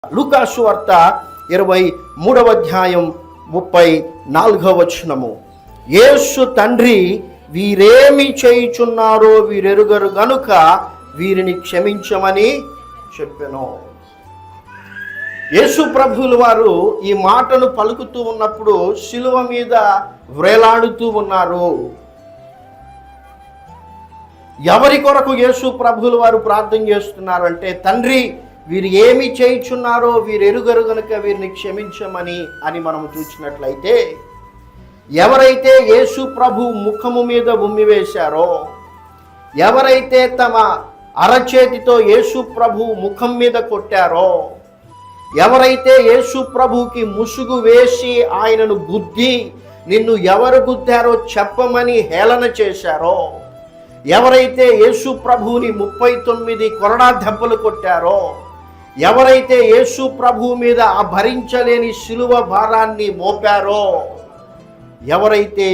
లూకాసు వార్త 23వ అధ్యాయం 34వ వచనము. యేసు తండ్రి వీరేమి చేయుచున్నారో వీరెరుగరు గనుక వీరిని క్షమించమని చెప్పెను. యేసు ప్రభువుల వారు ఈ మాటను పలుకుతూ ఉన్నప్పుడు శిలువ మీద వ్రేలాడుతూ ఉన్నారు. ఎవరి కొరకు యేసు ప్రభువుల వారు ప్రార్థన చేస్తున్నారు అంటే, తండ్రి వీరు ఏమి చేయుచున్నారో వీరు ఎరుగరు గనుక వీరిని క్షమించమని అని మనం చూసినట్లయితే, ఎవరైతే యేసు ప్రభు ముఖము మీద ఉమ్మి వేశారో, ఎవరైతే తమ అరచేతితో యేసు ప్రభు ముఖం మీద కొట్టారో, ఎవరైతే యేసు ప్రభుకి ముసుగు వేసి ఆయనను గుద్ది నిన్ను ఎవరు గుద్దారో చెప్పమని హేళన చేశారో, ఎవరైతే యేసు ప్రభువుని 39 కొరడా దెబ్బలు కొట్టారో, ఎవరైతే యేసు ప్రభువు మీద ఆ భరించలేని శిలువ భారాన్ని మోపారో, ఎవరైతే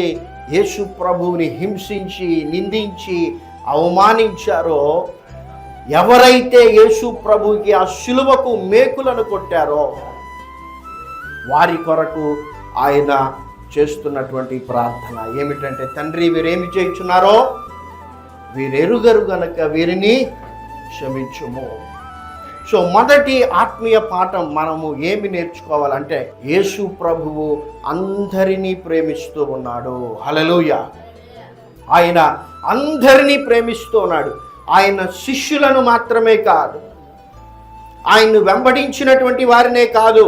యేసు ప్రభువుని హింసించి నిందించి అవమానించారో, ఎవరైతే యేసు ప్రభువుకి ఆ శిలువకు మేకులను కొట్టారో, వారి కొరకు ఆయన చేస్తున్నటువంటి ప్రార్థన ఏమిటంటే, తండ్రి వీరేమి చేయుచున్నారో వీరెరుగరు గనక వీరిని క్షమించుము. సో మొదటి ఆత్మీయ పాఠం మనము ఏమి నేర్చుకోవాలంటే, యేసు ప్రభువు అందరినీ ప్రేమిస్తూ ఉన్నాడు. హల్లెలూయా. ఆయన అందరినీ ప్రేమిస్తూ ఉన్నాడు. ఆయన శిష్యులను మాత్రమే కాదు, ఆయన్ను వెంబడించినటువంటి వారినే కాదు,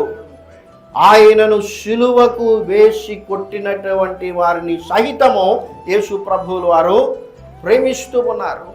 ఆయనను శిలువకు వేసి కొట్టినటువంటి వారిని సహితము యేసు ప్రభువుల వారు ప్రేమిస్తూ ఉన్నారు.